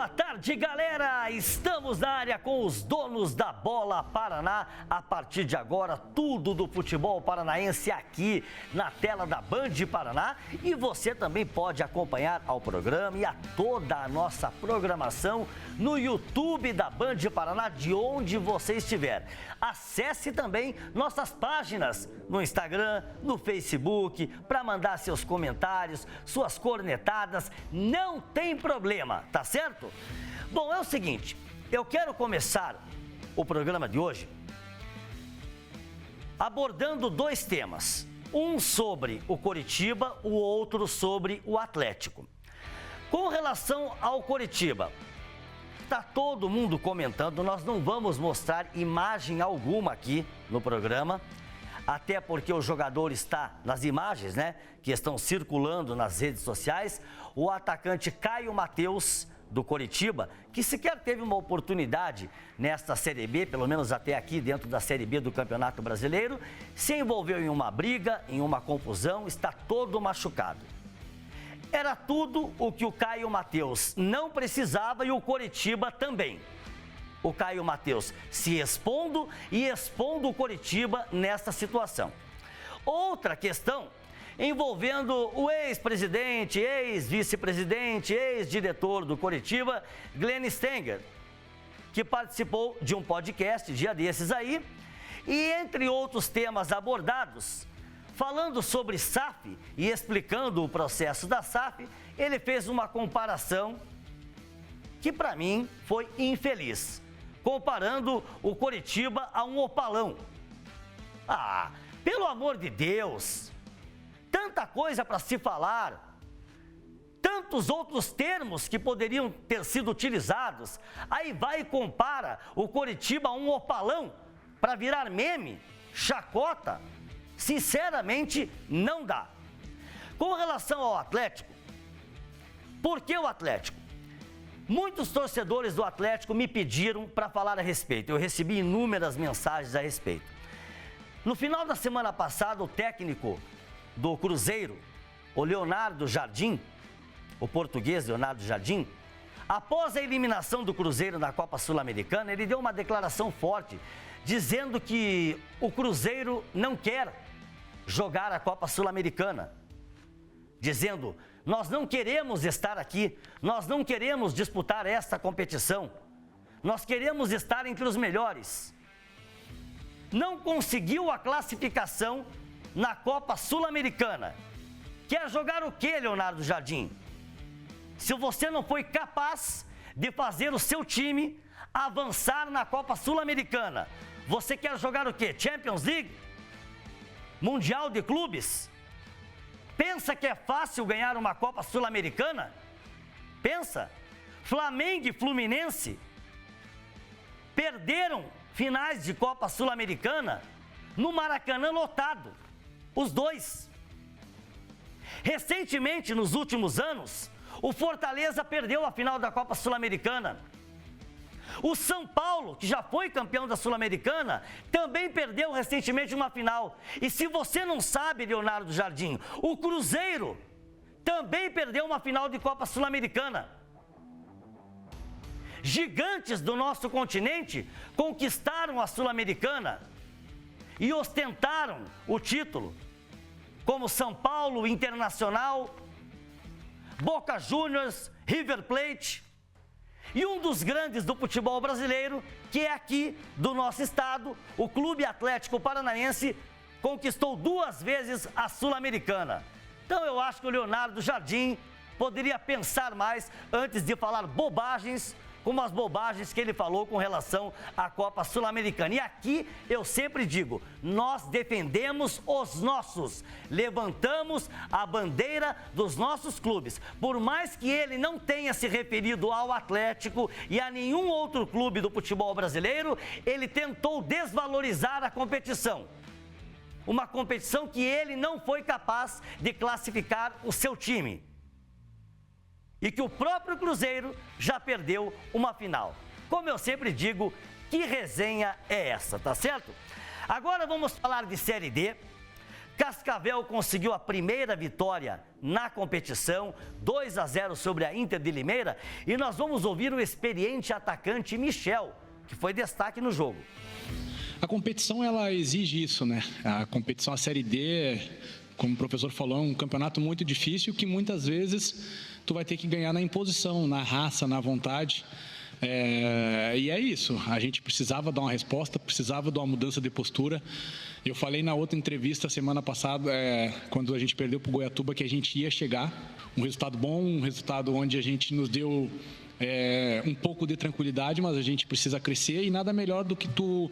Boa tarde, galera! Estamos na área com os donos da Bola Paraná. A partir de agora, tudo do futebol paranaense aqui na tela da Band Paraná. E você também pode acompanhar ao programa e a toda a nossa programação no YouTube da Band Paraná, de onde você estiver. Acesse também nossas páginas no Instagram, no Facebook, para mandar seus comentários, suas cornetadas. Não tem problema, tá certo? Bom, é o seguinte, eu quero começar o programa de hoje abordando dois temas. Um sobre o Coritiba, o outro sobre o Atlético. Com relação ao Coritiba, está todo mundo comentando, nós não vamos mostrar imagem alguma aqui no programa, até porque o jogador está nas imagens, né, que estão circulando nas redes sociais. O atacante Caio Mateus, do Coritiba, que sequer teve uma oportunidade nesta Série B, pelo menos até aqui dentro da Série B do Campeonato Brasileiro, se envolveu em uma briga, em uma confusão, está todo machucado. Era tudo o que o Caio Mateus não precisava e o Coritiba também. O Caio Mateus se expondo e expondo o Coritiba nesta situação. Outra questão envolvendo o ex-presidente, ex-vice-presidente, ex-diretor do Coritiba, Glenn Stenger, que participou de um podcast dia desses aí, e entre outros temas abordados, falando sobre SAF e explicando o processo da SAF, ele fez uma comparação que para mim foi infeliz, comparando o Coritiba a um opalão. Ah, pelo amor de Deus! Tanta coisa para se falar, tantos outros termos que poderiam ter sido utilizados. Aí vai e compara o Coritiba a um opalão para virar meme, chacota. Sinceramente, não dá. Com relação ao Atlético, por que o Atlético? Muitos torcedores do Atlético me pediram para falar a respeito. Eu recebi inúmeras mensagens a respeito. No final da semana passada, o técnico do Cruzeiro, o Leonardo Jardim, o português Leonardo Jardim, após a eliminação do Cruzeiro na Copa Sul-Americana, ele deu uma declaração forte, dizendo que o Cruzeiro não quer jogar a Copa Sul-Americana, dizendo: nós não queremos estar aqui, nós não queremos disputar esta competição, nós queremos estar entre os melhores. Não conseguiu a classificação na Copa Sul-Americana. Quer jogar o quê, Leonardo Jardim? Se você não foi capaz de fazer o seu time avançar na Copa Sul-Americana, você quer jogar o quê? Champions League? Mundial de Clubes? Pensa que é fácil ganhar uma Copa Sul-Americana? Pensa? Flamengo e Fluminense perderam finais de Copa Sul-Americana no Maracanã lotado. Os dois. Recentemente, nos últimos anos, o Fortaleza perdeu a final da Copa Sul-Americana. O São Paulo, que já foi campeão da Sul-Americana, também perdeu recentemente uma final. E se você não sabe, Leonardo Jardim, o Cruzeiro também perdeu uma final de Copa Sul-Americana. Gigantes do nosso continente conquistaram a Sul-Americana e ostentaram o título, como São Paulo, Internacional, Boca Juniors, River Plate. E um dos grandes do futebol brasileiro, que é aqui do nosso estado, o Clube Atlético Paranaense, conquistou 2 vezes a Sul-Americana. Então eu acho que o Leonardo Jardim poderia pensar mais antes de falar bobagens, como as bobagens que ele falou com relação à Copa Sul-Americana. E aqui eu sempre digo, nós defendemos os nossos, levantamos a bandeira dos nossos clubes. Por mais que ele não tenha se referido ao Atlético e a nenhum outro clube do futebol brasileiro, ele tentou desvalorizar a competição. Uma competição que ele não foi capaz de classificar o seu time. E que o próprio Cruzeiro já perdeu uma final. Como eu sempre digo, que resenha é essa, tá certo? Agora vamos falar de Série D. Cascavel conseguiu a primeira vitória na competição, 2-0 sobre a Inter de Limeira, e nós vamos ouvir o experiente atacante Michel, que foi destaque no jogo. A competição, ela exige isso, né? A competição, a Série D, como o professor falou, é um campeonato muito difícil que muitas vezes tu vai ter que ganhar na imposição, na raça, na vontade. E é isso, a gente precisava dar uma resposta, precisava de uma mudança de postura. Eu falei na outra entrevista semana passada, quando a gente perdeu para o Goiatuba, que a gente ia chegar, um resultado bom, um resultado onde a gente nos deu um pouco de tranquilidade, mas a gente precisa crescer, e nada melhor do que tu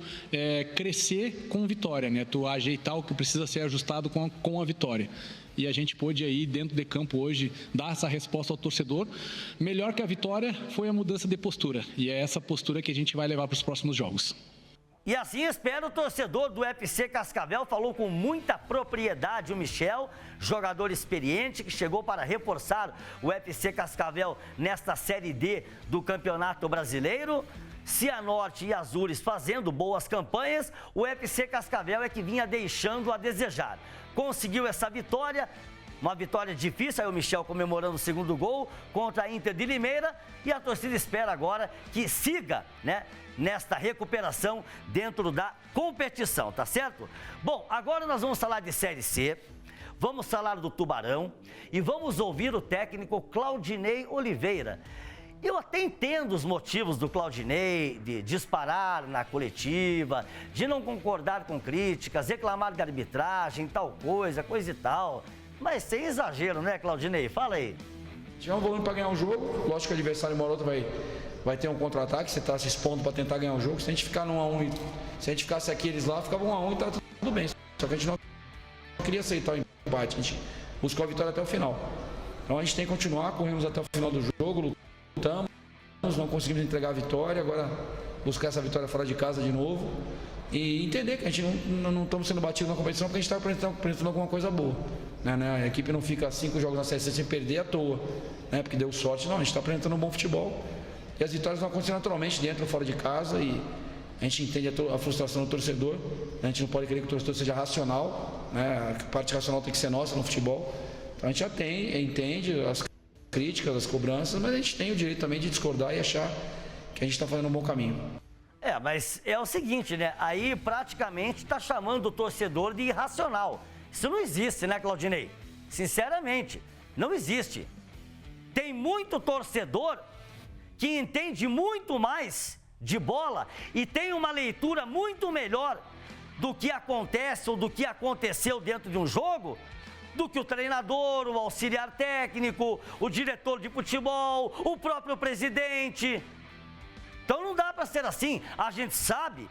crescer com vitória, né? Tu ajeitar o que precisa ser ajustado com a vitória. E a gente pôde aí, dentro de campo hoje, dar essa resposta ao torcedor. Melhor que a vitória foi a mudança de postura, e é essa postura que a gente vai levar para os próximos jogos. E assim espera o torcedor do FC Cascavel, falou com muita propriedade o Michel, jogador experiente que chegou para reforçar o FC Cascavel nesta Série D do Campeonato Brasileiro. Cianorte e Azures fazendo boas campanhas, o FC Cascavel é que vinha deixando a desejar. Conseguiu essa vitória, uma vitória difícil, aí o Michel comemorando o segundo gol contra a Inter de Limeira, e a torcida espera agora que siga, né, nesta recuperação dentro da competição, tá certo? Bom, agora nós vamos falar de Série C, vamos falar do Tubarão e vamos ouvir o técnico Claudinei Oliveira. Eu até entendo os motivos do Claudinei de disparar na coletiva, de não concordar com críticas, reclamar de arbitragem, tal coisa e tal. Mas sem exagero, né, Claudinei? Fala aí. Tiver um volume para ganhar um jogo, lógico que o adversário uma hora ou outra vai ter um contra-ataque, você está se expondo para tentar ganhar um jogo. Se a gente ficar no 1-1, se a gente ficasse aqui, eles lá, ficava 1-1 e tá tudo bem. Só que a gente não queria aceitar o empate, a gente buscou a vitória até o final. Então a gente tem que continuar, corremos até o final do jogo, lutamos, não conseguimos entregar a vitória, agora buscar essa vitória fora de casa de novo e entender que a gente não estamos sendo batidos na competição porque a gente está apresentando alguma coisa boa. Né? A equipe não fica 5 jogos na Série C sem perder à toa, né? Porque deu sorte, não, a gente está apresentando um bom futebol e as vitórias vão acontecer naturalmente dentro ou fora de casa, e a gente entende a frustração do torcedor, a gente não pode querer que o torcedor seja racional, né? A parte racional tem que ser nossa no futebol, então a gente já entende as críticas, as cobranças, mas a gente tem o direito também de discordar e achar que a gente está fazendo um bom caminho. Mas é o seguinte, né? Aí praticamente está chamando o torcedor de irracional. Isso não existe, né, Claudinei? Sinceramente, não existe. Tem muito torcedor que entende muito mais de bola e tem uma leitura muito melhor do que acontece ou do que aconteceu dentro de um jogo do que o treinador, o auxiliar técnico, o diretor de futebol, o próprio presidente. Então não dá para ser assim. A gente sabe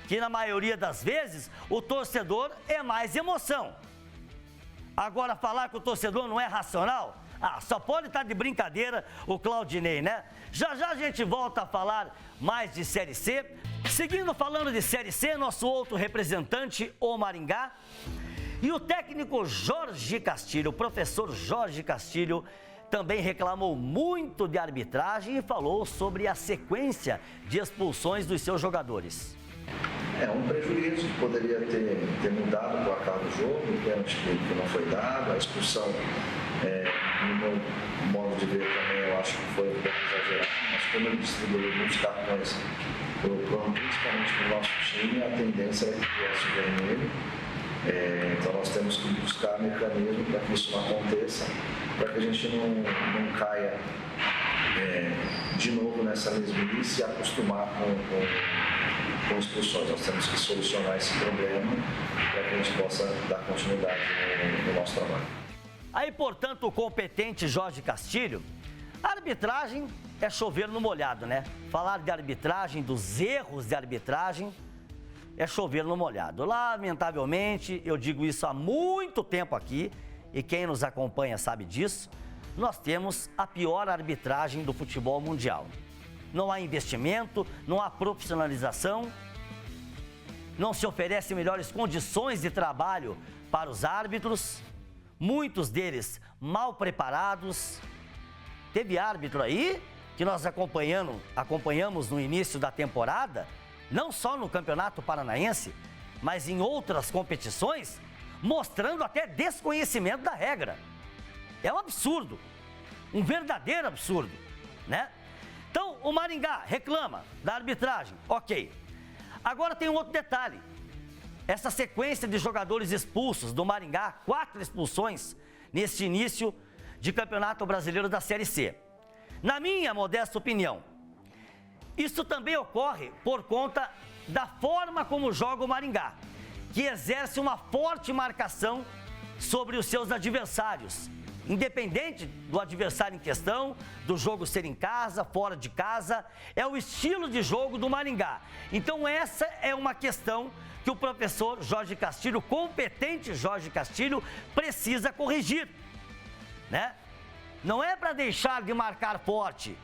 que na maioria das vezes o torcedor é mais emoção. Agora falar que o torcedor não é racional, só pode estar de brincadeira o Claudinei, né? Já já a gente volta a falar mais de Série C. Seguindo falando de Série C, nosso outro representante, o Maringá. E o técnico Jorge Castilho, o professor Jorge Castilho, também reclamou muito de arbitragem e falou sobre a sequência de expulsões dos seus jogadores. É um prejuízo que poderia ter mudado o placar do jogo, o pênalti que não foi dado, a expulsão, no meu modo de ver também, eu acho que foi um pouco exagerado, mas como ele distribuiu muitos cartões, principalmente para o nosso time, a tendência é que viesse o vermelho. Então nós temos que buscar mecanismo para que isso não aconteça, para que a gente não caia de novo nessa mesmice e acostumar com expulsões. Nós temos que solucionar esse problema para que a gente possa dar continuidade no nosso trabalho. Aí, portanto, o competente Jorge Castilho, a arbitragem é chover no molhado, né? Falar de arbitragem, dos erros de arbitragem, é chover no molhado. Lamentavelmente, eu digo isso há muito tempo aqui, e quem nos acompanha sabe disso, nós temos a pior arbitragem do futebol mundial. Não há investimento, não há profissionalização, não se oferecem melhores condições de trabalho para os árbitros, muitos deles mal preparados. Teve árbitro aí que nós acompanhamos no início da temporada, não só no Campeonato Paranaense, mas em outras competições, mostrando até desconhecimento da regra. É um absurdo, um verdadeiro absurdo, né? Então, o Maringá reclama da arbitragem, ok. Agora tem um outro detalhe. Essa sequência de jogadores expulsos do Maringá, 4 expulsões neste início de Campeonato Brasileiro da Série C. Na minha modesta opinião, isso também ocorre por conta da forma como joga o Maringá, que exerce uma forte marcação sobre os seus adversários, independente do adversário em questão, do jogo ser em casa, fora de casa, é o estilo de jogo do Maringá. Então essa é uma questão que o professor Jorge Castilho, competente Jorge Castilho, precisa corrigir, né? Não é para deixar de marcar forte,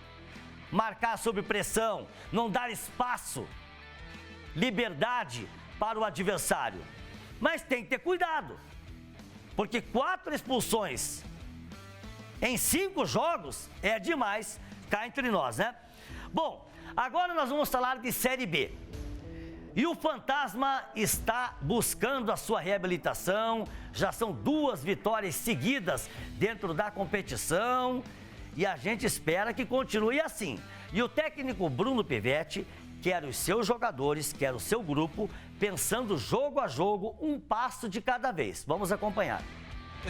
marcar sob pressão, não dar espaço, liberdade para o adversário. Mas tem que ter cuidado, porque 4 expulsões em 5 jogos é demais, cá entre nós, né? Bom, agora nós vamos falar de Série B. E o Fantasma está buscando a sua reabilitação, já são 2 vitórias seguidas dentro da competição e a gente espera que continue assim. E o técnico Bruno Pivetti quer os seus jogadores, quer o seu grupo, pensando jogo a jogo, um passo de cada vez. Vamos acompanhar.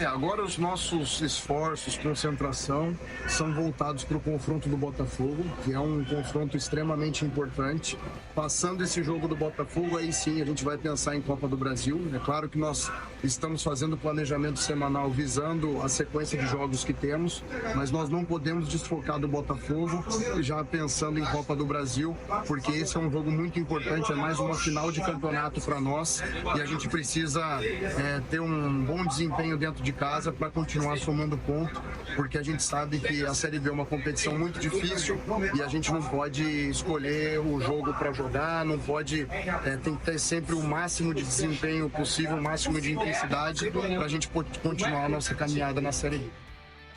Agora os nossos esforços, concentração, são voltados para o confronto do Botafogo, que é um confronto extremamente importante. Passando esse jogo do Botafogo, aí sim a gente vai pensar em Copa do Brasil. É claro que nós estamos fazendo planejamento semanal visando a sequência de jogos que temos, mas nós não podemos desfocar do Botafogo já pensando em Copa do Brasil, porque esse é um jogo muito importante, é mais uma final de campeonato para nós e a gente precisa ter um bom desempenho dentro de casa para continuar somando ponto, porque a gente sabe que a Série B é uma competição muito difícil e a gente não pode escolher o jogo para jogar, não pode, tem que ter sempre o máximo de desempenho possível, o máximo de intensidade para a gente continuar a nossa caminhada na Série B.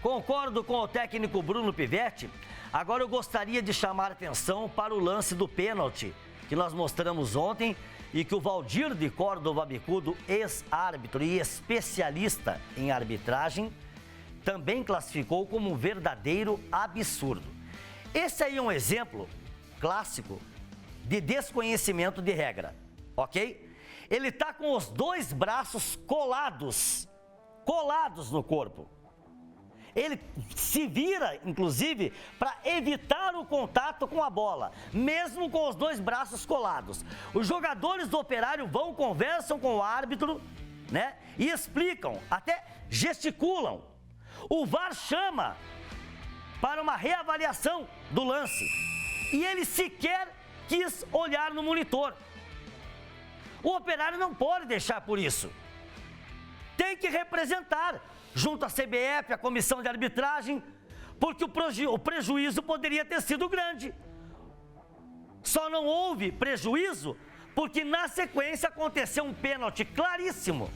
Concordo com o técnico Bruno Pivetti. Agora eu gostaria de chamar a atenção para o lance do pênalti que nós mostramos ontem e que o Valdir de Córdova Bicudo, ex-árbitro e especialista em arbitragem, também classificou como um verdadeiro absurdo. Esse aí é um exemplo clássico de desconhecimento de regra, ok? Ele está com os 2 braços colados no corpo. Ele se vira, inclusive, para evitar o contato com a bola, mesmo com os 2 braços colados. Os jogadores do Operário vão, conversam com o árbitro, né? E explicam, até gesticulam. O VAR chama para uma reavaliação do lance. E ele sequer quis olhar no monitor. O Operário não pode deixar por isso. Tem que representar junto à CBF, à comissão de arbitragem, porque o prejuízo poderia ter sido grande. Só não houve prejuízo porque na sequência aconteceu um pênalti claríssimo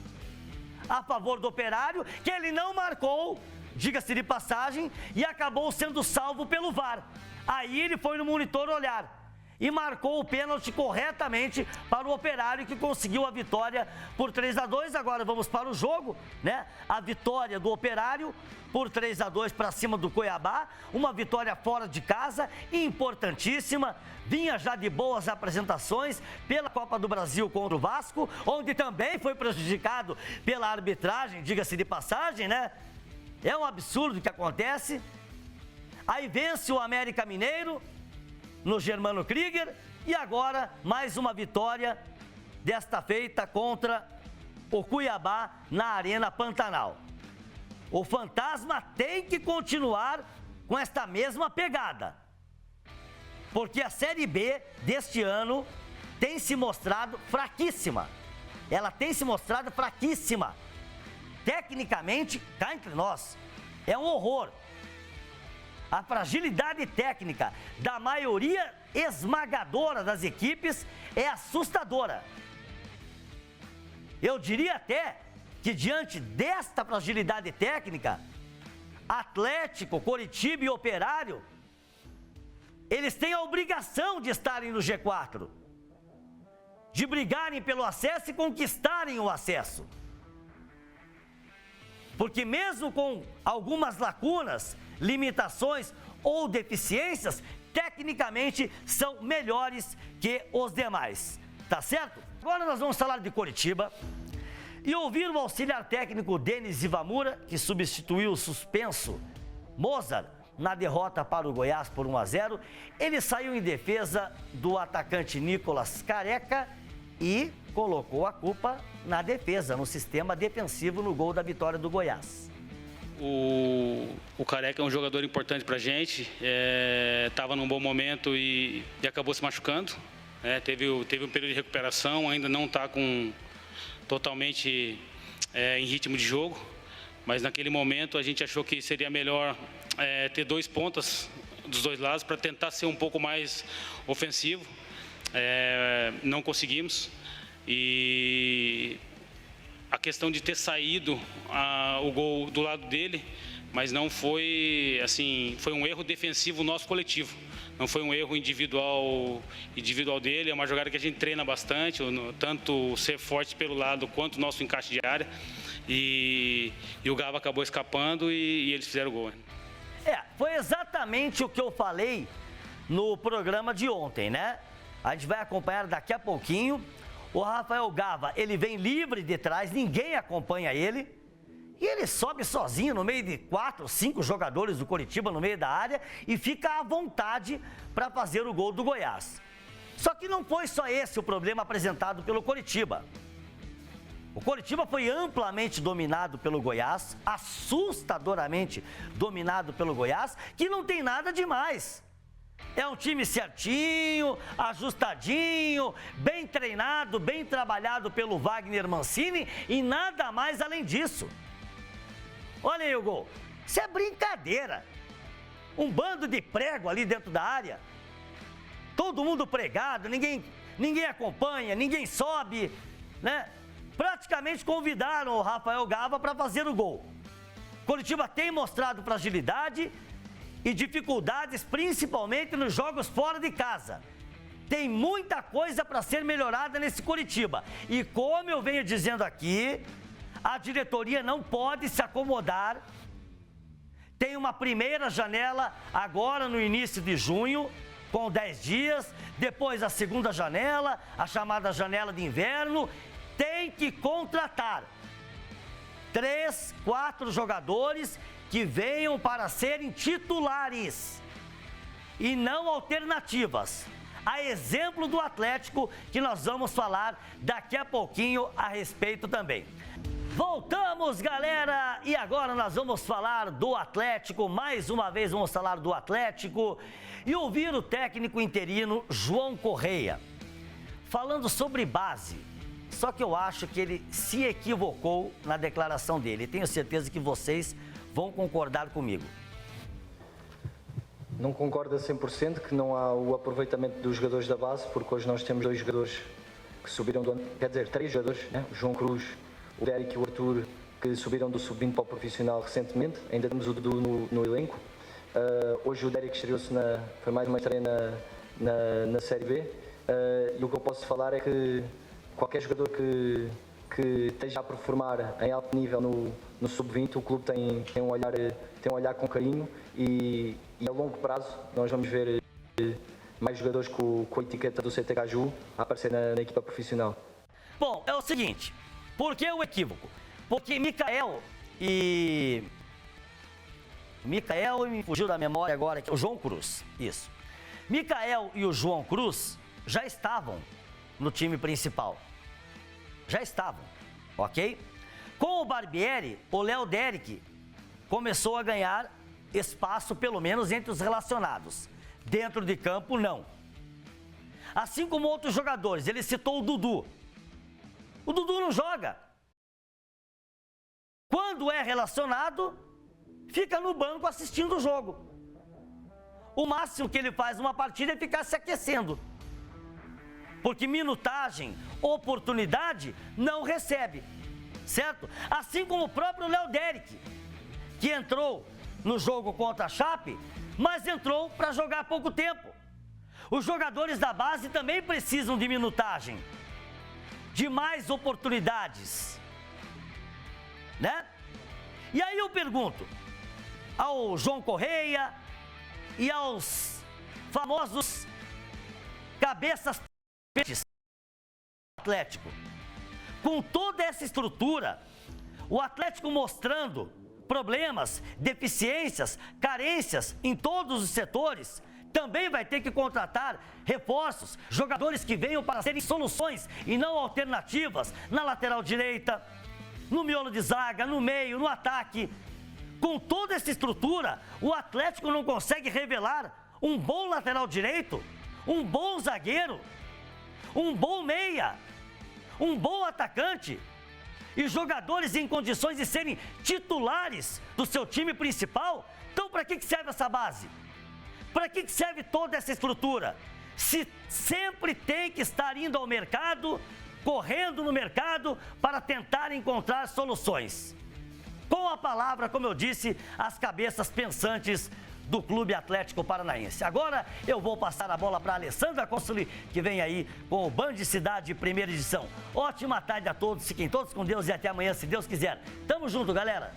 a favor do Operário, que ele não marcou, diga-se de passagem, e acabou sendo salvo pelo VAR. Aí ele foi no monitor olhar e marcou o pênalti corretamente para o Operário, que conseguiu a vitória por 3-2. Agora vamos para o jogo, né? A vitória do Operário por 3-2 para cima do Cuiabá, uma vitória fora de casa, importantíssima, vinha já de boas apresentações pela Copa do Brasil contra o Vasco, onde também foi prejudicado pela arbitragem, diga-se de passagem, né? É um absurdo o que acontece. Aí vence o América Mineiro no Germano Krieger e agora mais uma vitória, desta feita contra o Cuiabá na Arena Pantanal. O Fantasma tem que continuar com esta mesma pegada, porque a Série B deste ano tem se mostrado fraquíssima. Ela tem se mostrado fraquíssima. Tecnicamente, cá entre nós, é um horror. A fragilidade técnica da maioria esmagadora das equipes é assustadora. Eu diria até que diante desta fragilidade técnica, Atlético, Coritiba e Operário, eles têm a obrigação de estarem no G4, de brigarem pelo acesso e conquistarem o acesso. Porque mesmo com algumas lacunas, limitações ou deficiências, tecnicamente são melhores que os demais, tá certo? Agora nós vamos falar de Coritiba e ouvir o auxiliar técnico Denis Ivamura, que substituiu o suspenso Mozart na derrota para o Goiás por 1-0. Ele saiu em defesa do atacante Nicolas Careca e colocou a culpa na defesa, no sistema defensivo, no gol da vitória do Goiás. O Careca é um jogador importante pra gente, estava num bom momento e acabou se machucando. Teve um período de recuperação, ainda não está totalmente em ritmo de jogo, mas naquele momento a gente achou que seria melhor ter 2 pontas dos dois lados para tentar ser um pouco mais ofensivo. Não conseguimos e a questão de ter saído o gol do lado dele, mas não foi assim, foi um erro defensivo nosso coletivo, não foi um erro individual dele. É uma jogada que a gente treina bastante, tanto ser forte pelo lado quanto o nosso encaixe de área, e o Gava acabou escapando e eles fizeram o gol. Foi exatamente o que eu falei no programa de ontem, né? A gente vai acompanhar daqui a pouquinho. O Rafael Gava, ele vem livre de trás, ninguém acompanha ele. E ele sobe sozinho no meio de 4, 5 jogadores do Coritiba no meio da área e fica à vontade para fazer o gol do Goiás. Só que não foi só esse o problema apresentado pelo Coritiba. O Coritiba foi amplamente dominado pelo Goiás, assustadoramente dominado pelo Goiás, que não tem nada demais. É um time certinho, ajustadinho, bem treinado, bem trabalhado pelo Wagner Mancini e nada mais além disso. Olha aí o gol. Isso é brincadeira. Um bando de prego ali dentro da área. Todo mundo pregado, ninguém acompanha, ninguém sobe, né? Praticamente convidaram o Rafael Gava para fazer o gol. Coritiba tem mostrado fragilidade e dificuldades, principalmente nos jogos fora de casa. Tem muita coisa para ser melhorada nesse Coritiba. E como eu venho dizendo aqui, a diretoria não pode se acomodar. Tem uma primeira janela agora no início de junho, com 10 dias. Depois a segunda janela, a chamada janela de inverno. Tem que contratar 3, 4 jogadores que venham para serem titulares e não alternativas. A exemplo do Atlético, que nós vamos falar daqui a pouquinho a respeito também. Voltamos, galera! E agora nós vamos falar do Atlético. Mais uma vez vamos falar do Atlético e ouvir o técnico interino João Correia falando sobre base. Só que eu acho que ele se equivocou na declaração dele. Tenho certeza que vocês vão concordar comigo. Não concordo a 100% que não há o aproveitamento dos jogadores da base, porque hoje nós temos 2 jogadores que subiram do ano, quer dizer, 3 jogadores, né? O João Cruz, o Derek e o Arthur, que subiram do sub-20 para o profissional recentemente. Ainda temos o Dudu no elenco. Hoje o Derek estreou-se foi mais uma estreia na Série B. E o que eu posso falar é que qualquer jogador que esteja a performar em alto nível no sub-20, o clube tem um olhar com carinho e a longo prazo nós vamos ver mais jogadores com a etiqueta do CT Caju a aparecer na equipa profissional. Bom, é o seguinte, por que o equívoco? Porque Micael e me fugiu da memória agora, que é o João Cruz, isso. Micael e o João Cruz já estavam no time principal. Já estavam, ok? Com o Barbieri, o Léo Derek começou a ganhar espaço, pelo menos entre os relacionados. Dentro de campo, não. Assim como outros jogadores, ele citou o Dudu. O Dudu não joga. Quando é relacionado, fica no banco assistindo o jogo. O máximo que ele faz numa partida é ficar se aquecendo. Porque minutagem, oportunidade, não recebe, certo? Assim como o próprio Léo Derek, que entrou no jogo contra a Chape, mas entrou para jogar pouco tempo. Os jogadores da base também precisam de minutagem, de mais oportunidades, né? E aí eu pergunto ao João Correia e aos famosos cabeças do Atlético, com toda essa estrutura, o Atlético mostrando problemas, deficiências, carências em todos os setores, também vai ter que contratar reforços, jogadores que venham para serem soluções e não alternativas na lateral direita, no miolo de zaga, no meio, no ataque. Com toda essa estrutura, o Atlético não consegue revelar um bom lateral direito, um bom zagueiro, um bom meia, um bom atacante e jogadores em condições de serem titulares do seu time principal. Então, para que serve essa base? Para que serve toda essa estrutura? Se sempre tem que estar indo ao mercado, correndo no mercado para tentar encontrar soluções. Com a palavra, como eu disse, as cabeças pensantes do Clube Atlético Paranaense. Agora eu vou passar a bola para a Alessandra Consoli, que vem aí com o Band Cidade, primeira edição. Ótima tarde a todos, fiquem todos com Deus e até amanhã, se Deus quiser. Tamo junto, galera!